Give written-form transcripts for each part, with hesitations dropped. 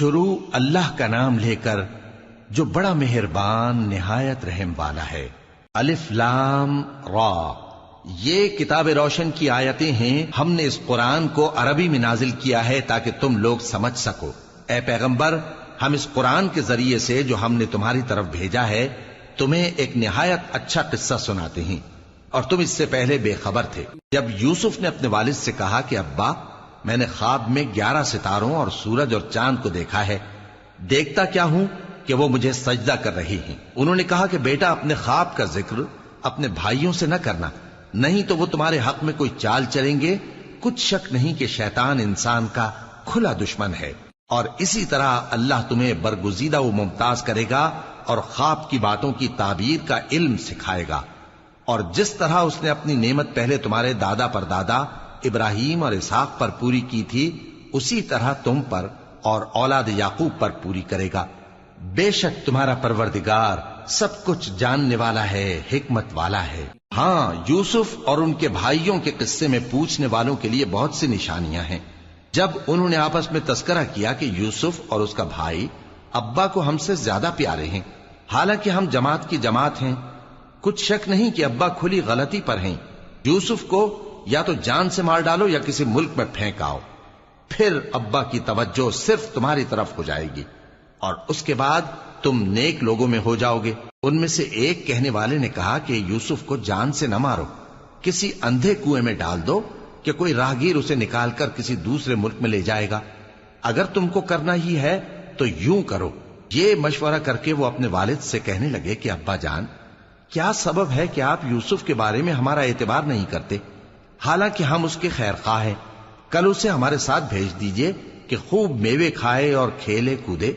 شروع اللہ کا نام لے کر جو بڑا مہربان نہایت رحم والا ہے۔ الف لام را، یہ کتاب روشن کی آیتیں ہیں۔ ہم نے اس قرآن کو عربی میں نازل کیا ہے تاکہ تم لوگ سمجھ سکو۔ اے پیغمبر، ہم اس قرآن کے ذریعے سے جو ہم نے تمہاری طرف بھیجا ہے تمہیں ایک نہایت اچھا قصہ سناتے ہیں، اور تم اس سے پہلے بے خبر تھے۔ جب یوسف نے اپنے والد سے کہا کہ ابا، میں نے خواب میں 11 ستاروں اور سورج اور چاند کو دیکھا ہے، دیکھتا کیا ہوں کہ وہ مجھے سجدہ کر رہی ہیں۔ انہوں نے کہا کہ بیٹا، اپنے خواب کا ذکر اپنے بھائیوں سے نہ کرنا، نہیں تو وہ تمہارے حق میں کوئی چال چلیں گے۔ کچھ شک نہیں کہ شیطان انسان کا کھلا دشمن ہے، اور اسی طرح اللہ تمہیں برگزیدہ و ممتاز کرے گا اور خواب کی باتوں کی تعبیر کا علم سکھائے گا، اور جس طرح اس نے اپنی نعمت پہلے تمہارے دادا پر دادا ابراہیم اور اسحاق پر پوری کی تھی، اسی طرح تم پر اور اولاد یعقوب پر پوری کرے گا۔ بے شک تمہارا پروردگار سب کچھ جاننے والا ہے، حکمت والا ہے۔ ہاں، یوسف اور ان کے بھائیوں کے قصے میں پوچھنے والوں کے لیے بہت سی نشانیاں ہیں۔ جب انہوں نے آپس میں تذکرہ کیا کہ یوسف اور اس کا بھائی ابا کو ہم سے زیادہ پیارے ہیں، حالانکہ ہم جماعت کی جماعت ہیں، کچھ شک نہیں کہ ابا کھلی غلطی پر ہیں۔ یوسف کو یا تو جان سے مار ڈالو یا کسی ملک میں پھینک آؤ، پھر ابا کی توجہ صرف تمہاری طرف ہو جائے گی، اور اس کے بعد تم نیک لوگوں میں ہو جاؤ گے۔ ان میں سے ایک کہنے والے نے کہا کہ یوسف کو جان سے نہ مارو، کسی اندھے کنویں میں ڈال دو کہ کوئی راہگیر اسے نکال کر کسی دوسرے ملک میں لے جائے گا۔ اگر تم کو کرنا ہی ہے تو یوں کرو۔ یہ مشورہ کر کے وہ اپنے والد سے کہنے لگے کہ ابا جان، کیا سبب ہے کہ آپ یوسف کے بارے میں ہمارا اعتبار نہیں کرتے؟ حالانکہ ہم اس کے خیر خواہ ہیں، کل اسے ہمارے ساتھ بھیج دیجئے کہ خوب میوے کھائے اور کھیلے کودے،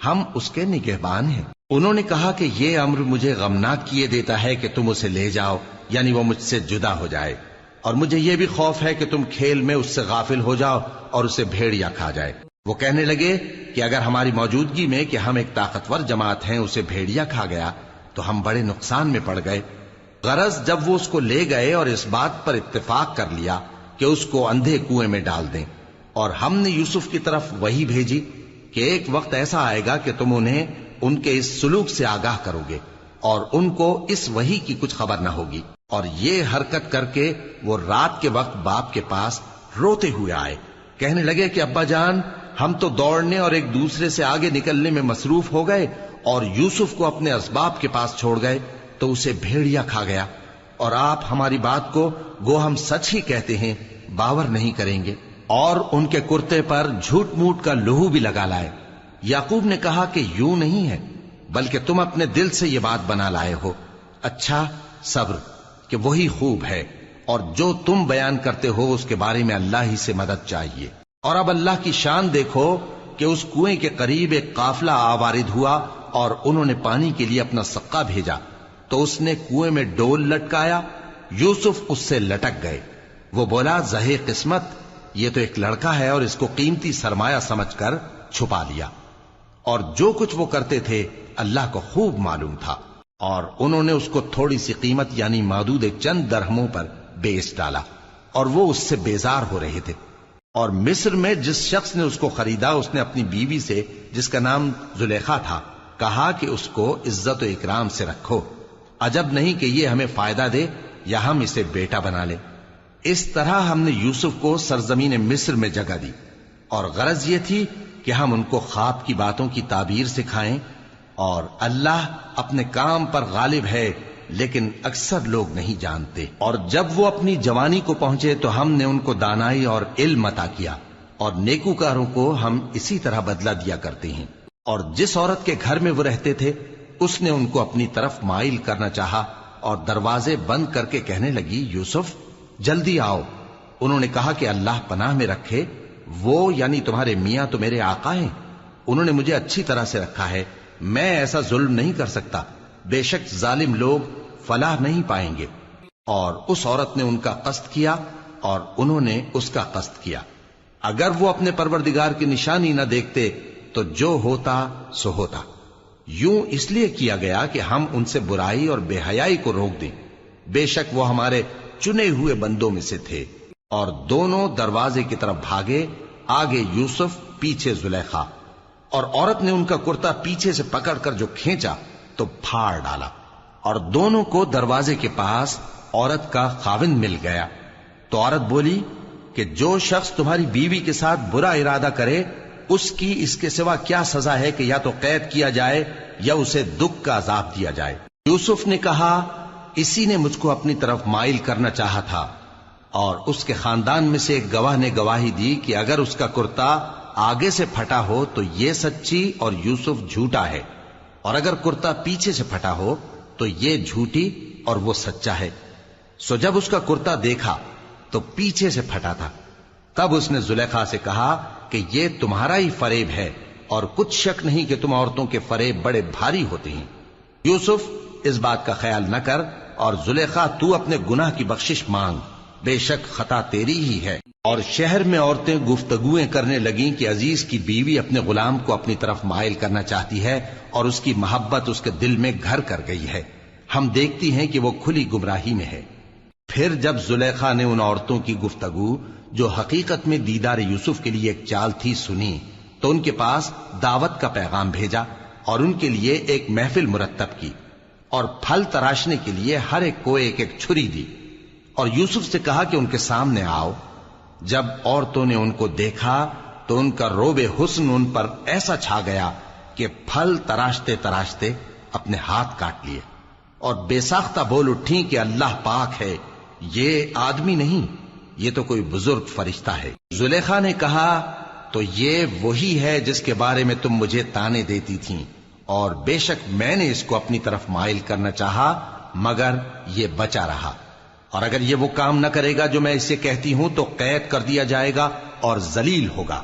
ہم اس کے نگہبان ہیں۔ انہوں نے کہا کہ یہ امر مجھے غمناک کیے دیتا ہے کہ تم اسے لے جاؤ، یعنی وہ مجھ سے جدا ہو جائے، اور مجھے یہ بھی خوف ہے کہ تم کھیل میں اس سے غافل ہو جاؤ اور اسے بھیڑیا کھا جائے۔ وہ کہنے لگے کہ اگر ہماری موجودگی میں کہ ہم ایک طاقتور جماعت ہیں اسے بھیڑیا کھا گیا تو ہم بڑے نقصان میں پڑ گئے۔ غرض جب وہ اس کو لے گئے اور اس بات پر اتفاق کر لیا کہ اس کو اندھے کنویں میں ڈال دیں، اور ہم نے یوسف کی طرف وحی بھیجی کہ ایک وقت ایسا آئے گا کہ تم انہیں ان کے اس سلوک سے آگاہ کرو گے، اور ان کو اس وحی کی کچھ خبر نہ ہوگی۔ اور یہ حرکت کر کے وہ رات کے وقت باپ کے پاس روتے ہوئے آئے، کہنے لگے کہ ابا جان، ہم تو دوڑنے اور ایک دوسرے سے آگے نکلنے میں مصروف ہو گئے اور یوسف کو اپنے اسباب کے پاس چھوڑ گئے تو اسے بھیڑیا کھا گیا، اور آپ ہماری بات کو گو ہم سچ ہی کہتے ہیں باور نہیں کریں گے۔ اور ان کے کرتے پر جھوٹ موٹ کا لہو بھی لگا لائے۔ یعقوب نے کہا کہ یوں نہیں ہے، بلکہ تم اپنے دل سے یہ بات بنا لائے ہو۔ اچھا، صبر کہ وہی خوب ہے، اور جو تم بیان کرتے ہو اس کے بارے میں اللہ ہی سے مدد چاہیے۔ اور اب اللہ کی شان دیکھو کہ اس کنویں کے قریب ایک قافلہ آوارد ہوا اور انہوں نے پانی کے لیے اپنا سقا بھیجا، تو اس نے کنویں میں ڈول لٹکایا، یوسف اس سے لٹک گئے۔ وہ بولا، زہے قسمت، یہ تو ایک لڑکا ہے، اور اس کو قیمتی سرمایہ سمجھ کر چھپا لیا۔ اور جو کچھ وہ کرتے تھے اللہ کو خوب معلوم تھا، اور انہوں نے اس کو تھوڑی سی قیمت یعنی معدود چند درہموں پر بیچ ڈالا، اور وہ اس سے بیزار ہو رہے تھے۔ اور مصر میں جس شخص نے اس کو خریدا، اس نے اپنی بیوی سے جس کا نام زلیخا تھا کہا کہ اس کو عزت و اکرام سے رکھو، عجب نہیں کہ یہ ہمیں فائدہ دے یا ہم اسے بیٹا بنا لیں۔ اس طرح ہم نے یوسف کو سرزمین مصر میں جگہ دی، اور غرض یہ تھی کہ ہم ان کو خواب کی باتوں کی تعبیر سکھائیں، اور اللہ اپنے کام پر غالب ہے لیکن اکثر لوگ نہیں جانتے۔ اور جب وہ اپنی جوانی کو پہنچے تو ہم نے ان کو دانائی اور علم عطا کیا، اور نیکوکاروں کو ہم اسی طرح بدلہ دیا کرتے ہیں۔ اور جس عورت کے گھر میں وہ رہتے تھے اس نے ان کو اپنی طرف مائل کرنا چاہا، اور دروازے بند کر کے کہنے لگی، یوسف جلدی آؤ۔ انہوں نے کہا کہ اللہ پناہ میں رکھے، وہ یعنی تمہارے میاں تو میرے آقا ہیں، انہوں نے مجھے اچھی طرح سے رکھا ہے، میں ایسا ظلم نہیں کر سکتا، بے شک ظالم لوگ فلاح نہیں پائیں گے۔ اور اس عورت نے ان کا قصد کیا اور انہوں نے اس کا قصد کیا۔ اگر وہ اپنے پروردگار کی نشانی نہ دیکھتے تو جو ہوتا سو ہوتا۔ یوں اس لیے کیا گیا کہ ہم ان سے برائی اور بے حیائی کو روک دیں، بے شک وہ ہمارے چنے ہوئے بندوں میں سے تھے۔ اور دونوں دروازے کی طرف بھاگے، آگے یوسف پیچھے زلیخا، اور عورت نے ان کا کرتا پیچھے سے پکڑ کر جو کھینچا تو پھاڑ ڈالا، اور دونوں کو دروازے کے پاس عورت کا خاوند مل گیا۔ تو عورت بولی کہ جو شخص تمہاری بیوی کے ساتھ برا ارادہ کرے اس کی اس کے سوا کیا سزا ہے کہ یا تو قید کیا جائے یا اسے دکھ کا عذاب دیا جائے۔ یوسف نے کہا اسی نے مجھ کو اپنی طرف مائل کرنا چاہا تھا، اور اس کے خاندان میں سے ایک گواہ نے گواہی دی کہ اگر اس کا کرتا آگے سے پھٹا ہو تو یہ سچی اور یوسف جھوٹا ہے، اور اگر کرتا پیچھے سے پھٹا ہو تو یہ جھوٹی اور وہ سچا ہے۔ سو جب اس کا کرتا دیکھا تو پیچھے سے پھٹا تھا، تب اس نے زلیخا سے کہا کہ یہ تمہارا ہی فریب ہے، اور کچھ شک نہیں کہ تم عورتوں کے فریب بڑے بھاری ہوتے ہیں۔ یوسف اس بات کا خیال نہ کر، اور زلیخا تو اپنے گناہ کی بخشش مانگ، بے شک خطا تیری ہی ہے۔ اور شہر میں عورتیں گفتگویں کرنے لگیں کہ عزیز کی بیوی اپنے غلام کو اپنی طرف مائل کرنا چاہتی ہے اور اس کی محبت اس کے دل میں گھر کر گئی ہے، ہم دیکھتی ہیں کہ وہ کھلی گمراہی میں ہے۔ پھر جب زلیخا نے ان عورتوں کی گفتگو جو حقیقت میں دیدار یوسف کے لیے ایک چال تھی سنی، تو ان کے پاس دعوت کا پیغام بھیجا اور ان کے لیے ایک محفل مرتب کی، اور پھل تراشنے کے لیے ہر ایک کو ایک ایک چھری دی، اور یوسف سے کہا کہ ان کے سامنے آؤ۔ جب عورتوں نے ان کو دیکھا تو ان کا روب حسن ان پر ایسا چھا گیا کہ پھل تراشتے تراشتے اپنے ہاتھ کاٹ لیے، اور بے ساختہ بول اٹھیں کہ اللہ پاک ہے، یہ آدمی نہیں، یہ تو کوئی بزرگ فرشتہ ہے۔ زلیخا نے کہا تو یہ وہی ہے جس کے بارے میں تم مجھے تانے دیتی تھیں، اور بے شک میں نے اس کو اپنی طرف مائل کرنا چاہا مگر یہ بچا رہا، اور اگر یہ وہ کام نہ کرے گا جو میں اسے کہتی ہوں تو قید کر دیا جائے گا اور ذلیل ہوگا۔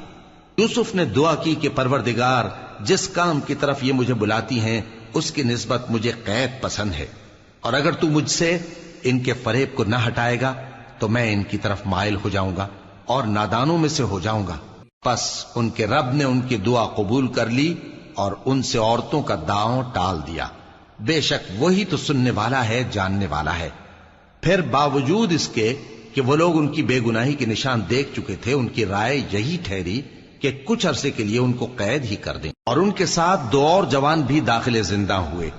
یوسف نے دعا کی کہ پروردگار جس کام کی طرف یہ مجھے بلاتی ہیں اس کی نسبت مجھے قید پسند ہے، اور اگر تو مجھ سے ان کے فریب کو نہ ہٹائے گا تو میں ان کی طرف مائل ہو جاؤں گا اور نادانوں میں سے ہو جاؤں گا۔ پس ان کے رب نے ان کی دعا قبول کر لی اور ان سے عورتوں کا داؤں ٹال دیا، بے شک وہی تو سننے والا ہے، جاننے والا ہے۔ پھر باوجود اس کے کہ وہ لوگ ان کی بے گناہی کے نشان دیکھ چکے تھے، ان کی رائے یہی ٹھہری کہ کچھ عرصے کے لیے ان کو قید ہی کر دیں، اور ان کے ساتھ دو اور جوان بھی داخل زندہ ہوئے۔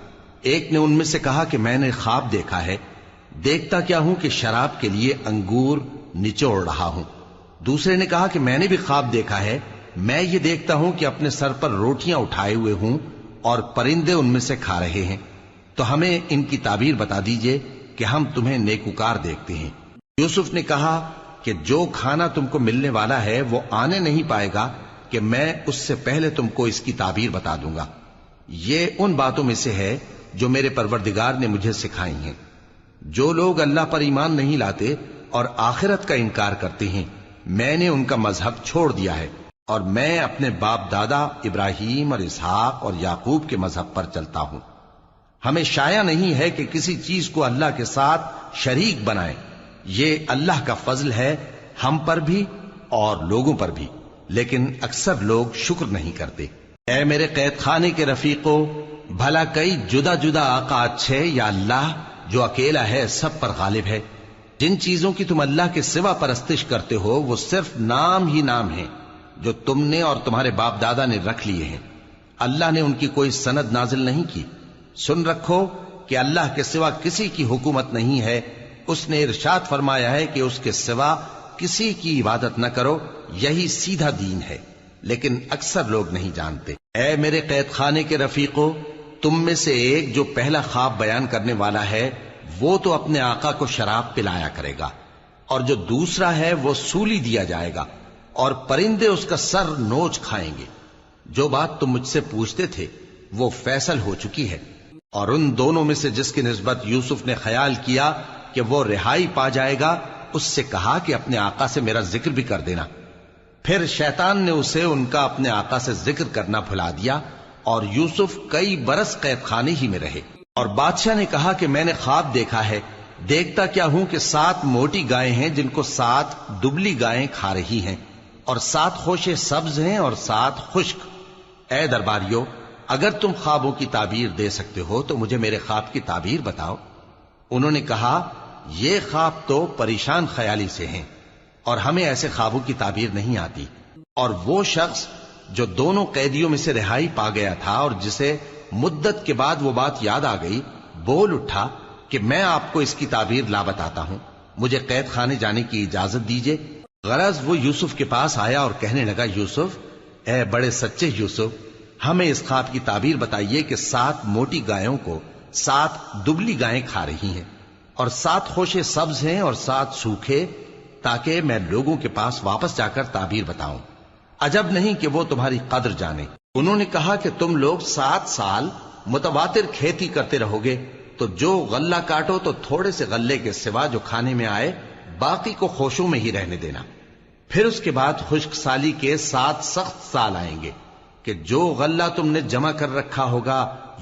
ایک نے ان میں سے کہا کہ میں نے خواب دیکھا ہے، دیکھتا کیا ہوں کہ شراب کے لیے انگور نچوڑ رہا ہوں۔ دوسرے نے کہا کہ میں نے بھی خواب دیکھا ہے، میں یہ دیکھتا ہوں کہ اپنے سر پر روٹیاں اٹھائے ہوئے ہوں اور پرندے ان میں سے کھا رہے ہیں، تو ہمیں ان کی تعبیر بتا دیجئے کہ ہم تمہیں نیکوکار دیکھتے ہیں۔ یوسف نے کہا کہ جو کھانا تم کو ملنے والا ہے وہ آنے نہیں پائے گا کہ میں اس سے پہلے تم کو اس کی تعبیر بتا دوں گا۔ یہ ان باتوں میں سے ہے جو میرے پروردگار نے مجھے سکھائی ہیں۔ جو لوگ اللہ پر ایمان نہیں لاتے اور آخرت کا انکار کرتے ہیں، میں نے ان کا مذہب چھوڑ دیا ہے، اور میں اپنے باپ دادا ابراہیم اور اسحاق اور یعقوب کے مذہب پر چلتا ہوں۔ ہمیں شایع نہیں ہے کہ کسی چیز کو اللہ کے ساتھ شریک بنائیں، یہ اللہ کا فضل ہے ہم پر بھی اور لوگوں پر بھی، لیکن اکثر لوگ شکر نہیں کرتے۔ اے میرے قید خانے کے رفیقو، بھلا کئی جدا جدا آقا اچھے یا اللہ جو اکیلا ہے سب پر غالب ہے؟ جن چیزوں کی تم اللہ کے سوا پرستش کرتے ہو وہ صرف نام ہی نام ہیں جو تم نے اور تمہارے باپ دادا نے رکھ لیے ہیں، اللہ نے ان کی کوئی سند نازل نہیں کی۔ سن رکھو کہ اللہ کے سوا کسی کی حکومت نہیں ہے، اس نے ارشاد فرمایا ہے کہ اس کے سوا کسی کی عبادت نہ کرو، یہی سیدھا دین ہے، لیکن اکثر لوگ نہیں جانتے۔ اے میرے قید خانے کے رفیقو، تم میں سے ایک جو پہلا خواب بیان کرنے والا ہے وہ تو اپنے آقا کو شراب پلایا کرے گا، اور جو دوسرا ہے وہ سولی دیا جائے گا، اور پرندے اس کا سر نوچ کھائیں گے۔ جو بات تم مجھ سے پوچھتے تھے وہ فیصل ہو چکی ہے، اور ان دونوں میں سے جس کی نسبت یوسف نے خیال کیا کہ وہ رہائی پا جائے گا، اس سے کہا کہ اپنے آقا سے میرا ذکر بھی کر دینا۔ پھر شیطان نے اسے ان کا اپنے آقا سے ذکر کرنا بھلا دیا، اور یوسف کئی برس قید خانے ہی میں رہے۔ اور بادشاہ نے کہا کہ میں نے خواب دیکھا ہے، دیکھتا کیا ہوں کہ 7 موٹی گائیں ہیں جن کو 7 دبلی گائیں کھا رہی ہیں، اور 7 خوشے سبز ہیں اور 7 خشک۔ اے درباریو، اگر تم خوابوں کی تعبیر دے سکتے ہو تو مجھے میرے خواب کی تعبیر بتاؤ۔ انہوں نے کہا یہ خواب تو پریشان خیالی سے ہیں، اور ہمیں ایسے خوابوں کی تعبیر نہیں آتی۔ اور وہ شخص جو دونوں قیدیوں میں سے رہائی پا گیا تھا اور جسے مدت کے بعد وہ بات یاد آ گئی، بول اٹھا کہ میں آپ کو اس کی تعبیر لا بتاتا ہوں، مجھے قید خانے جانے کی اجازت دیجیے۔ غرض وہ یوسف کے پاس آیا اور کہنے لگا، یوسف، اے بڑے سچے یوسف، ہمیں اس خواب کی تعبیر بتائیے کہ 7 موٹی گایوں کو 7 دبلی گائیں کھا رہی ہیں، اور 7 خوشے سبز ہیں اور 7 سوکھے، تاکہ میں لوگوں کے پاس واپس جا کر تعبیر بتاؤں۔ عجب نہیں کہ وہ تمہاری قدر جانے۔ انہوں نے کہا کہ تم لوگ 7 سال متواتر کھیتی کرتے رہو گے، تو جو غلہ کاٹو تو تھوڑے سے غلے کے سوا جو کھانے میں آئے باقی کو خوشوں میں ہی رہنے دینا۔ پھر اس کے بعد خشک سالی کے 7 سخت سال آئیں گے کہ جو غلہ تم نے جمع کر رکھا ہوگا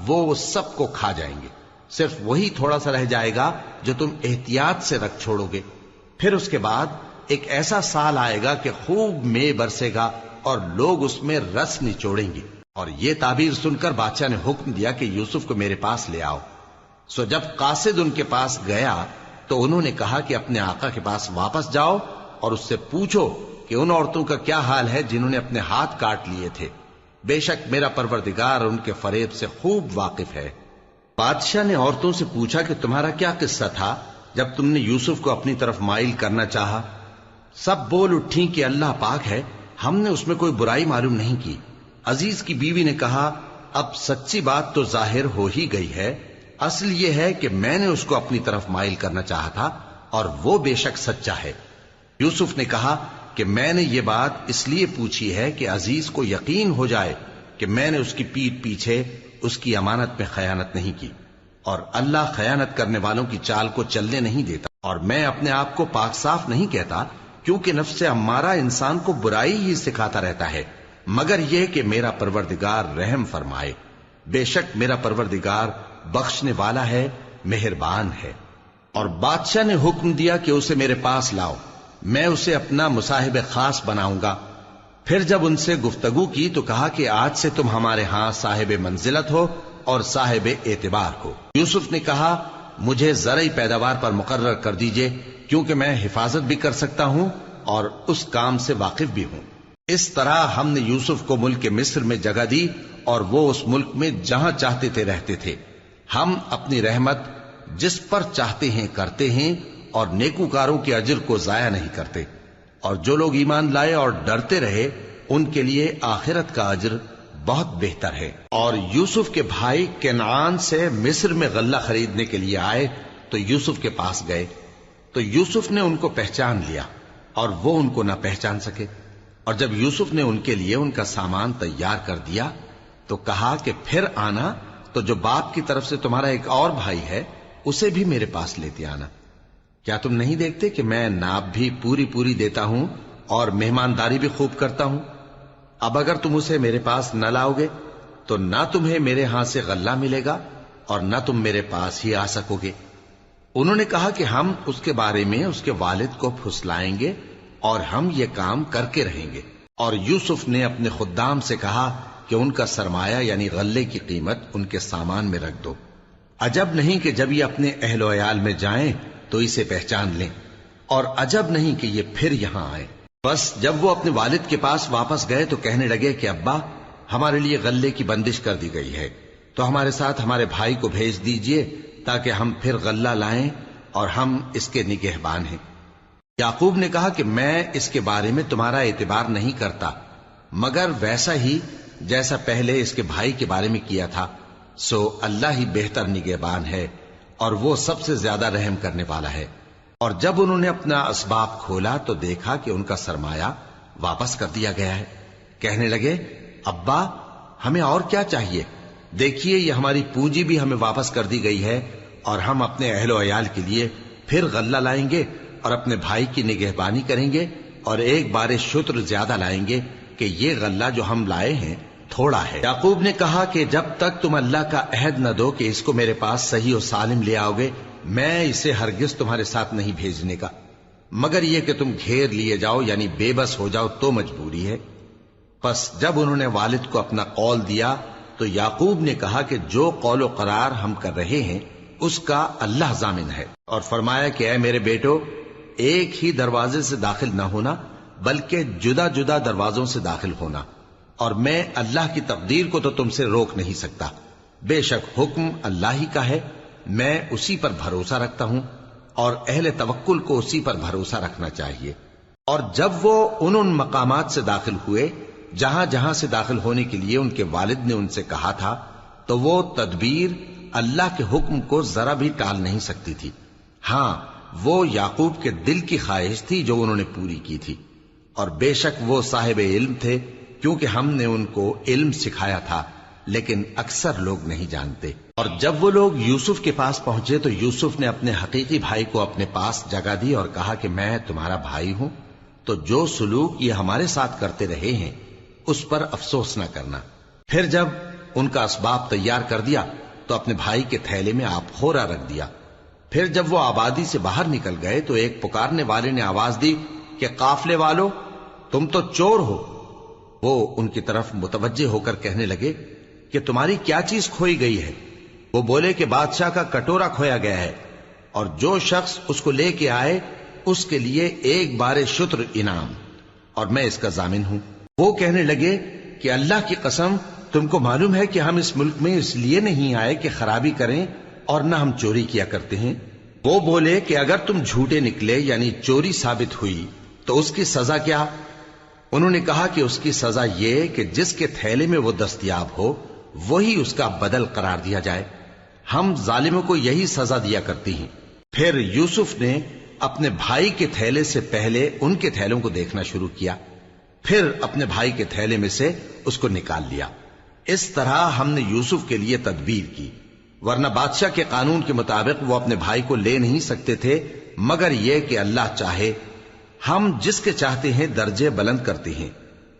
وہ سب کو کھا جائیں گے، صرف وہی تھوڑا سا رہ جائے گا جو تم احتیاط سے رکھ چھوڑو گے۔ پھر اس کے بعد ایک ایسا سال آئے گا کہ خوب مے برسے گا اور لوگ اس میں رس نچوڑیں گے۔ اور یہ تعبیر سن کر بادشاہ نے حکم دیا کہ یوسف کو میرے پاس لے آؤ۔ سو جب قاصد ان کے پاس گیا تو انہوں نے کہا کہ اپنے آقا کے پاس واپس جاؤ اور اس سے پوچھو کہ ان عورتوں کا کیا حال ہے جنہوں نے اپنے ہاتھ کاٹ لیے تھے، بے شک میرا پروردگار ان کے فریب سے خوب واقف ہے۔ بادشاہ نے عورتوں سے پوچھا کہ تمہارا کیا قصہ تھا جب تم نے یوسف کو اپنی طرف مائل کرنا چاہا؟ سب بول اٹھیں کہ اللہ پاک ہے، ہم نے اس میں کوئی برائی معلوم نہیں کی۔ عزیز کی بیوی نے کہا، اب سچی بات تو ظاہر ہو ہی گئی ہے، اصل یہ ہے کہ میں نے اس کو اپنی طرف مائل کرنا چاہا تھا اور وہ بے شک سچا ہے۔ یوسف نے کہا کہ میں نے یہ بات اس لیے پوچھی ہے کہ عزیز کو یقین ہو جائے کہ میں نے اس کی پیٹھ پیچھے اس کی امانت میں خیانت نہیں کی، اور اللہ خیانت کرنے والوں کی چال کو چلنے نہیں دیتا، اور میں اپنے آپ کو پاک صاف نہیں کہتا، کیونکہ نفس امارہ انسان کو برائی ہی سکھاتا رہتا ہے، مگر یہ کہ میرا پروردگار رحم فرمائے، بے شک میرا پروردگار بخشنے والا ہے، مہربان ہے۔ اور بادشاہ نے حکم دیا کہ اسے میرے پاس لاؤ، میں اسے اپنا مصاحب خاص بناؤں گا۔ پھر جب ان سے گفتگو کی تو کہا کہ آج سے تم ہمارے ہاں صاحب منزلت ہو اور صاحب اعتبار ہو۔ یوسف نے کہا، مجھے زرعی پیداوار پر مقرر کر دیجئے، کیونکہ میں حفاظت بھی کر سکتا ہوں اور اس کام سے واقف بھی ہوں۔ اس طرح ہم نے یوسف کو ملک مصر میں جگہ دی اور وہ اس ملک میں جہاں چاہتے تھے رہتے تھے۔ ہم اپنی رحمت جس پر چاہتے ہیں کرتے ہیں اور نیکوکاروں کے اجر کو ضائع نہیں کرتے، اور جو لوگ ایمان لائے اور ڈرتے رہے ان کے لیے آخرت کا اجر بہت بہتر ہے۔ اور یوسف کے بھائی کنعان سے مصر میں غلہ خریدنے کے لیے آئے تو یوسف کے پاس گئے، تو یوسف نے ان کو پہچان لیا اور وہ ان کو نہ پہچان سکے۔ اور جب یوسف نے ان کے لیے ان کا سامان تیار کر دیا تو کہا کہ پھر آنا تو جو باپ کی طرف سے تمہارا ایک اور بھائی ہے اسے بھی میرے پاس لیتے آنا۔ کیا تم نہیں دیکھتے کہ میں ناب بھی پوری پوری دیتا ہوں اور مہمانداری بھی خوب کرتا ہوں؟ اب اگر تم اسے میرے پاس نہ لاؤ گے تو نہ تمہیں میرے ہاں سے غلہ ملے گا اور نہ تم میرے پاس ہی آ سکو گے۔ انہوں نے کہا کہ ہم اس کے بارے میں اس کے والد کو پھسلائیں گے اور ہم یہ کام کر کے رہیں گے۔ اور یوسف نے اپنے خدام سے کہا کہ ان کا سرمایہ یعنی غلے کی قیمت ان کے سامان میں رکھ دو۔ عجب نہیں کہ جب یہ اپنے اہل و عیال میں جائیں تو اسے پہچان لیں، اور عجب نہیں کہ یہ پھر یہاں آئے۔ بس جب وہ اپنے والد کے پاس واپس گئے تو کہنے لگے کہ ابا، ہمارے لیے غلے کی بندش کر دی گئی ہے، تو ہمارے ساتھ ہمارے بھائی کو بھیج دیجئے تاکہ ہم پھر غلہ لائیں اور ہم اس کے نگہبان ہیں۔ یعقوب نے کہا کہ میں اس کے بارے میں تمہارا اعتبار نہیں کرتا، مگر ویسا ہی جیسا پہلے اس کے بھائی کے بارے میں کیا تھا، سو اللہ ہی بہتر نگہبان ہے اور وہ سب سے زیادہ رحم کرنے والا ہے۔ اور جب انہوں نے اپنا اسباب کھولا تو دیکھا کہ ان کا سرمایہ واپس کر دیا گیا ہے۔ کہنے لگے، ابا ہمیں اور کیا چاہیے؟ دیکھیے یہ ہماری پونجی بھی ہمیں واپس کر دی گئی ہے، اور ہم اپنے اہل و عیال کے لیے پھر غلہ لائیں گے اور اپنے بھائی کی نگہبانی کریں گے، اور ایک بار شتر زیادہ لائیں گے کہ یہ غلہ جو ہم لائے ہیں تھوڑا ہے۔ یعقوب نے کہا کہ جب تک تم اللہ کا عہد نہ دو کہ اس کو میرے پاس صحیح و سالم لے آؤ گے، میں اسے ہرگز تمہارے ساتھ نہیں بھیجنے کا، مگر یہ کہ تم گھیر لیے جاؤ یعنی بے بس ہو جاؤ تو مجبوری ہے۔ پس جب انہوں نے والد کو اپنا قول دیا تو یعقوب نے کہا کہ جو قول و قرار ہم کر رہے ہیں اس کا اللہ ضامن ہے، اور فرمایا کہ اے میرے بیٹو، ایک ہی دروازے سے داخل نہ ہونا بلکہ جدا جدا دروازوں سے داخل ہونا، اور میں اللہ کی تقدیر کو تو تم سے روک نہیں سکتا. بے شک حکم اللہ ہی کا ہے، میں اسی پر بھروسہ رکھتا ہوں، اور اہل توکل کو اسی پر بھروسہ رکھنا چاہیے. اور جب وہ ان مقامات سے داخل ہوئے جہاں جہاں سے داخل ہونے کے لیے ان کے والد نے ان سے کہا تھا، تو وہ تدبیر اللہ کے حکم کو ذرا بھی ٹال نہیں سکتی تھی. ہاں، وہ یعقوب کے دل کی خواہش تھی جو انہوں نے پوری کی تھی. اور بے شک وہ صاحب علم تھے، کیونکہ ہم نے ان کو علم سکھایا تھا، لیکن اکثر لوگ نہیں جانتے. اور جب وہ لوگ یوسف کے پاس پہنچے تو یوسف نے اپنے حقیقی بھائی کو اپنے پاس جگہ دی اور کہا کہ میں تمہارا بھائی ہوں، تو جو سلوک یہ ہمارے ساتھ کرتے رہے ہیں اس پر افسوس نہ کرنا. پھر جب ان کا اسباب تیار کر دیا تو اپنے بھائی کے تھیلے میں آپ خورا رکھ دیا. پھر جب وہ آبادی سے باہر نکل گئے تو ایک پکارنے والے نے آواز دی کہ قافلے والو، تم تو چور ہو. وہ ان کی طرف متوجہ ہو کر کہنے لگے کہ تمہاری کیا چیز کھوئی گئی ہے؟ وہ بولے کہ بادشاہ کا کٹورا کھویا گیا ہے، اور جو شخص اس کو لے کے آئے اس کے لیے ایک بار شتر انعام، اور میں اس کا ضامن ہوں. وہ کہنے لگے کہ اللہ کی قسم، تم کو معلوم ہے کہ ہم اس ملک میں اس لیے نہیں آئے کہ خرابی کریں اور نہ ہم چوری کیا کرتے ہیں. وہ بولے کہ اگر تم جھوٹے نکلے یعنی چوری ثابت ہوئی تو اس کی سزا کیا؟ انہوں نے کہا کہ اس کی سزا یہ کہ جس کے تھیلے میں وہ دستیاب ہو وہی اس کا بدل قرار دیا جائے. ہم ظالموں کو یہی سزا دیا کرتی ہیں. پھر یوسف نے اپنے بھائی کے تھیلے سے پہلے ان کے تھیلوں کو دیکھنا شروع کیا، پھر اپنے بھائی کے تھیلے میں سے اس کو نکال لیا. اس طرح ہم نے یوسف کے لیے تدبیر کی، ورنہ بادشاہ کے قانون کے مطابق وہ اپنے بھائی کو لے نہیں سکتے تھے مگر یہ کہ اللہ چاہے. ہم جس کے چاہتے ہیں درجے بلند کرتے ہیں،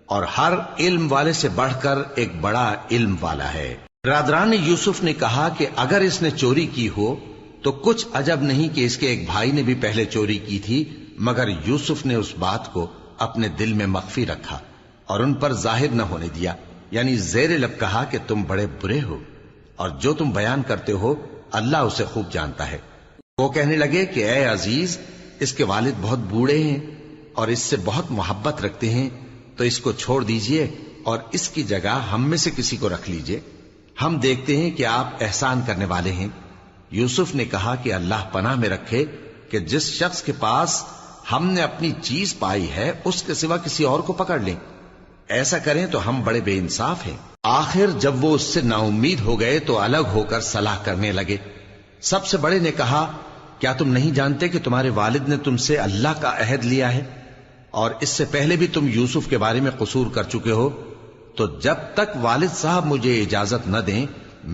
اور ہر علم والے سے بڑھ کر ایک بڑا علم والا ہے. برادران یوسف نے کہا کہ اگر اس نے چوری کی ہو تو کچھ عجب نہیں کہ اس کے ایک بھائی نے بھی پہلے چوری کی تھی، مگر یوسف نے اس بات کو اپنے دل میں مخفی رکھا اور ان پر ظاہر نہ ہونے دیا، یعنی زیر لب کہا کہ تم بڑے برے ہو، اور جو تم بیان کرتے ہو اللہ اسے خوب جانتا ہے. وہ کہنے لگے کہ اے عزیز، اس کے والد بہت بوڑھے ہیں اور اس سے بہت محبت رکھتے ہیں، تو اس کو چھوڑ دیجئے اور اس کی جگہ ہم میں سے کسی کو رکھ لیجئے، ہم دیکھتے ہیں کہ آپ احسان کرنے والے ہیں. یوسف نے کہا کہ اللہ پناہ میں رکھے کہ جس شخص کے پاس ہم نے اپنی چیز پائی ہے اس کے سوا کسی اور کو پکڑ لیں، ایسا کریں تو ہم بڑے بے انصاف ہیں. آخر جب وہ اس سے نا امید ہو گئے تو الگ ہو کر صلاح کرنے لگے. سب سے بڑے نے کہا کیا تم نہیں جانتے کہ تمہارے والد نے تم سے اللہ کا عہد لیا ہے، اور اس سے پہلے بھی تم یوسف کے بارے میں قصور کر چکے ہو، تو جب تک والد صاحب مجھے اجازت نہ دیں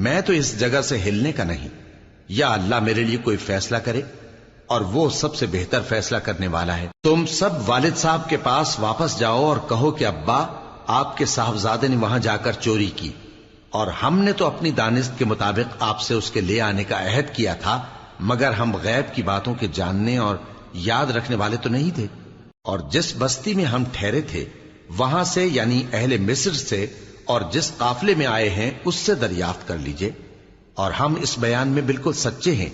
میں تو اس جگہ سے ہلنے کا نہیں، یا اللہ میرے لیے کوئی فیصلہ کرے، اور وہ سب سے بہتر فیصلہ کرنے والا ہے. تم سب والد صاحب کے پاس واپس جاؤ اور کہو کہ ابا، آپ کے صاحبزادے نے وہاں جا کر چوری کی، اور ہم نے تو اپنی دانست کے مطابق آپ سے اس کے لے آنے کا عہد کیا تھا، مگر ہم غیب کی باتوں کے جاننے اور یاد رکھنے والے تو نہیں تھے. اور جس بستی میں ہم ٹھہرے تھے وہاں سے یعنی اہل مصر سے اور جس قافلے میں آئے ہیں اس سے دریافت کر لیجئے، اور ہم اس بیان میں بالکل سچے ہیں.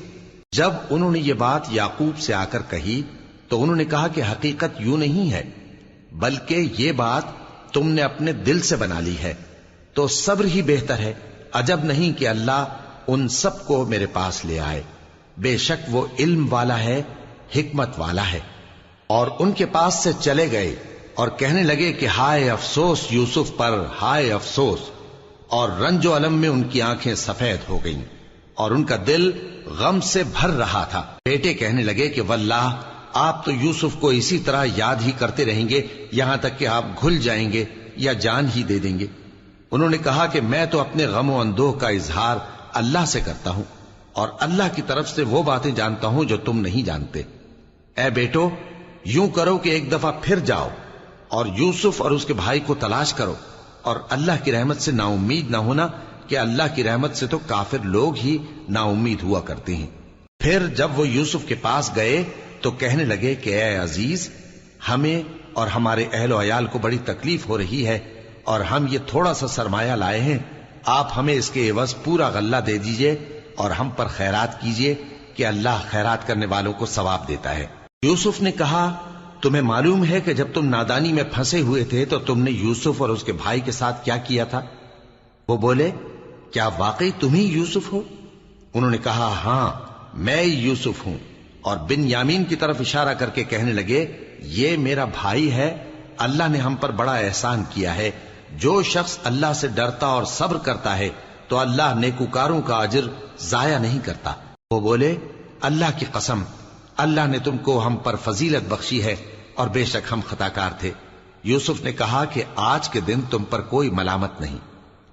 جب انہوں نے یہ بات یعقوب سے آ کر کہی تو انہوں نے کہا کہ حقیقت یوں نہیں ہے، بلکہ یہ بات تم نے اپنے دل سے بنا لی ہے، تو صبر ہی بہتر ہے. عجب نہیں کہ اللہ ان سب کو میرے پاس لے آئے، بے شک وہ علم والا ہے، حکمت والا ہے. اور ان کے پاس سے چلے گئے اور کہنے لگے کہ ہائے افسوس یوسف پر، ہائے افسوس. اور رنج و الم میں ان کی آنکھیں سفید ہو گئیں اور ان کا دل غم سے بھر رہا تھا. بیٹے کہنے لگے کہ واللہ آپ تو یوسف کو اسی طرح یاد ہی کرتے رہیں گے یہاں تک کہ آپ گھل جائیں گے یا جان ہی دے دیں گے. انہوں نے کہا کہ میں تو اپنے غم و اندوہ کا اظہار اللہ سے کرتا ہوں، اور اللہ کی طرف سے وہ باتیں جانتا ہوں جو تم نہیں جانتے. اے بیٹو، یوں کرو کہ ایک دفعہ پھر جاؤ اور یوسف اور اس کے بھائی کو تلاش کرو، اور اللہ کی رحمت سے نا امید نہ ہونا کہ اللہ کی رحمت سے تو کافر لوگ ہی نا امید ہوا کرتے ہیں. پھر جب وہ یوسف کے پاس گئے تو کہنے لگے کہ اے عزیز، ہمیں اور ہمارے اہل و عیال کو بڑی تکلیف ہو رہی ہے، اور ہم یہ تھوڑا سا سرمایہ لائے ہیں، آپ ہمیں اس کے عوض پورا غلہ دے دیجئے اور ہم پر خیرات کیجئے کہ اللہ خیرات کرنے والوں کو ثواب دیتا ہے. یوسف نے کہا تمہیں معلوم ہے کہ جب تم نادانی میں پھنسے ہوئے تھے تو تم نے یوسف اور اس کے بھائی کے ساتھ کیا کیا تھا؟ وہ بولے کیا واقعی تم ہی یوسف ہو؟ انہوں نے کہا ہاں میں یوسف ہوں، اور بن یامین کی طرف اشارہ کر کے کہنے لگے یہ میرا بھائی ہے، اللہ نے ہم پر بڑا احسان کیا ہے، جو شخص اللہ سے ڈرتا اور صبر کرتا ہے تو اللہ نیکوکاروں کا اجر ضائع نہیں کرتا۔ وہ بولے اللہ کی قسم اللہ نے تم کو ہم پر فضیلت بخشی ہے اور بے شک ہم خطا کار تھے۔ یوسف نے کہا کہ آج کے دن تم پر کوئی ملامت نہیں،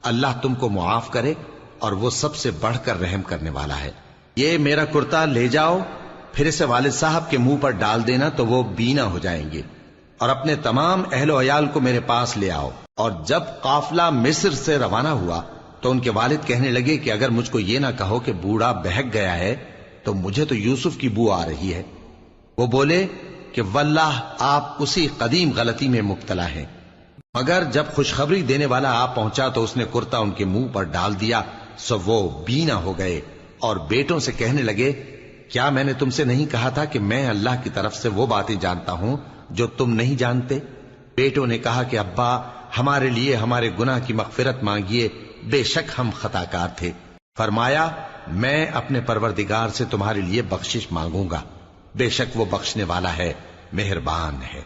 اللہ تم کو معاف کرے اور وہ سب سے بڑھ کر رحم کرنے والا ہے۔ یہ میرا کرتا لے جاؤ، پھر اسے والد صاحب کے منہ پر ڈال دینا تو وہ بینا ہو جائیں گے، اور اپنے تمام اہل و عیال کو میرے پاس لے آؤ۔ اور جب قافلہ مصر سے روانہ ہوا تو ان کے والد کہنے لگے کہ اگر مجھ کو یہ نہ کہو کہ بوڑھا بہک گیا ہے تو مجھے تو یوسف کی بو آ رہی ہے۔ وہ بولے کہ واللہ آپ اسی قدیم غلطی میں مبتلا ہیں۔ مگر جب خوشخبری دینے والا آپ پہنچا تو اس نے کرتا ان کے منہ پر ڈال دیا، سو وہ بینا ہو گئے اور بیٹوں سے کہنے لگے کیا میں نے تم سے نہیں کہا تھا کہ میں اللہ کی طرف سے وہ باتیں جانتا ہوں جو تم نہیں جانتے؟ بیٹوں نے کہا کہ ابا ہمارے لیے ہمارے گناہ کی مغفرت مانگیے، بے شک ہم خطا کار تھے۔ فرمایا میں اپنے پروردگار سے تمہارے لیے بخشش مانگوں گا، بے شک وہ بخشنے والا ہے، مہربان ہے۔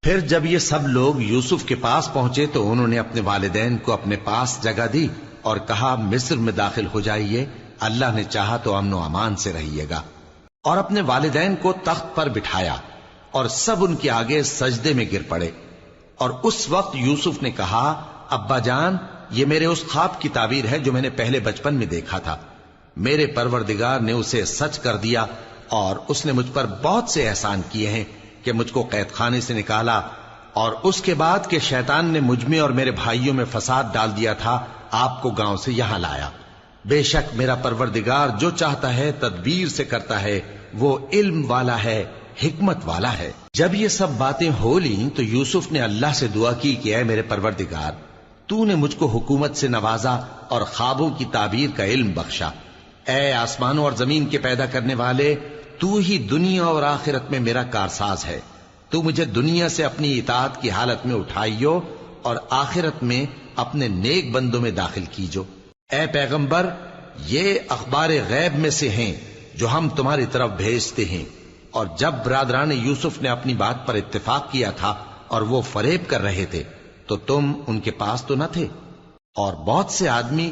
پھر جب یہ سب لوگ یوسف کے پاس پہنچے تو انہوں نے اپنے والدین کو اپنے پاس جگہ دی اور کہا مصر میں داخل ہو جائیے، اللہ نے چاہا تو امن و امان سے رہیے گا۔ اور اپنے والدین کو تخت پر بٹھایا اور سب ان کے آگے سجدے میں گر پڑے۔ اور اس وقت یوسف نے کہا ابا جان یہ میرے اس خواب کی تعبیر ہے جو میں نے پہلے بچپن میں دیکھا تھا، میرے پروردگار نے اسے سچ کر دیا اور اس نے مجھ پر بہت سے احسان کیے ہیں کہ مجھ کو قید خانے سے نکالا، اور اس کے بعد کہ شیطان نے مجھ میں اور میرے بھائیوں میں فساد ڈال دیا تھا آپ کو گاؤں سے یہاں لایا۔ بے شک میرا پروردگار جو چاہتا ہے تدبیر سے کرتا ہے، وہ علم والا ہے، حکمت والا ہے۔ جب یہ سب باتیں ہو لیں تو یوسف نے اللہ سے دعا کی کہ اے میرے پروردگار تو نے مجھ کو حکومت سے نوازا اور خوابوں کی تعبیر کا علم بخشا۔ اے آسمانوں اور زمین کے پیدا کرنے والے، تو ہی دنیا اور آخرت میں میرا کارساز ہے، تو مجھے دنیا سے اپنی اطاعت کی حالت میں اٹھائیو اور آخرت میں اپنے نیک بندوں میں داخل کیجو۔ اے پیغمبر یہ اخبار غیب میں سے ہیں جو ہم تمہاری طرف بھیجتے ہیں۔ اور جب برادران یوسف نے اپنی بات پر اتفاق کیا تھا اور وہ فریب کر رہے تھے تو تم ان کے پاس تو نہ تھے، اور بہت سے آدمی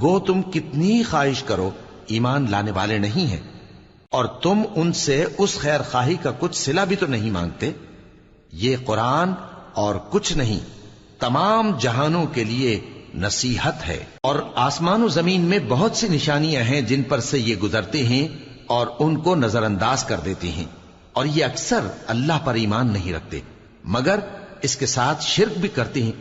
گو تم کتنی خواہش کرو ایمان لانے والے نہیں ہیں، اور تم ان سے اس خیر خواہی کا کچھ صلہ بھی تو نہیں مانگتے۔ یہ قرآن اور کچھ نہیں تمام جہانوں کے لیے نصیحت ہے، اور آسمان و زمین میں بہت سی نشانیاں ہیں جن پر سے یہ گزرتے ہیں اور ان کو نظر انداز کر دیتے ہیں، اور یہ اکثر اللہ پر ایمان نہیں رکھتے مگر اس کے ساتھ شرک بھی کرتے ہیں۔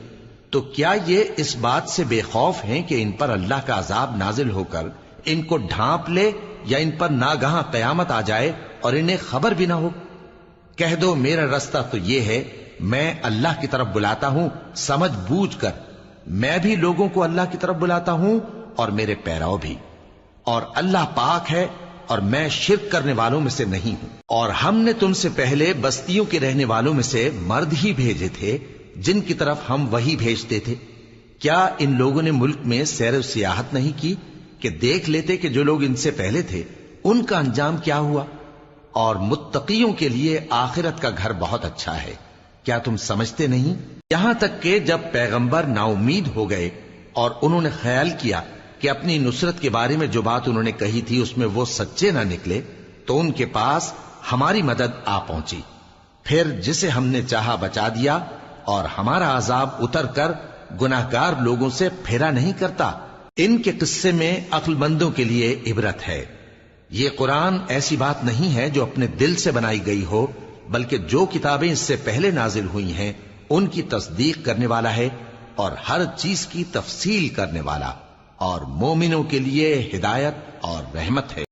تو کیا یہ اس بات سے بے خوف ہیں کہ ان پر اللہ کا عذاب نازل ہو کر ان کو ڈھانپ لے یا ان پر ناگہاں قیامت آ جائے اور انہیں خبر بھی نہ ہو؟ کہہ دو میرا رستہ تو یہ ہے، میں اللہ کی طرف بلاتا ہوں سمجھ بوجھ کر، میں بھی لوگوں کو اللہ کی طرف بلاتا ہوں اور میرے پیراؤ بھی، اور اللہ پاک ہے اور میں شرک کرنے والوں میں سے نہیں ہوں۔ اور ہم نے تم سے پہلے بستیوں کے رہنے والوں میں سے مرد ہی بھیجے تھے جن کی طرف ہم وہی بھیجتے تھے۔ کیا ان لوگوں نے ملک میں سیر و سیاحت نہیں کی کہ دیکھ لیتے کہ جو لوگ ان سے پہلے تھے ان کا انجام کیا ہوا؟ اور متقیوں کے لیے آخرت کا گھر بہت اچھا ہے، کیا تم سمجھتے نہیں؟ یہاں تک کہ جب پیغمبر نا امید ہو گئے اور انہوں نے خیال کیا کہ اپنی نصرت کے بارے میں جو بات انہوں نے کہی تھی اس میں وہ سچے نہ نکلے، تو ان کے پاس ہماری مدد آ پہنچی، پھر جسے ہم نے چاہا بچا دیا، اور ہمارا عذاب اتر کر گناہگار لوگوں سے پھیرا نہیں کرتا۔ ان کے قصے میں عقل مندوں کے لیے عبرت ہے۔ یہ قرآن ایسی بات نہیں ہے جو اپنے دل سے بنائی گئی ہو، بلکہ جو کتابیں اس سے پہلے نازل ہوئی ہیں ان کی تصدیق کرنے والا ہے اور ہر چیز کی تفصیل کرنے والا، اور مومنوں کے لیے ہدایت اور رحمت ہے۔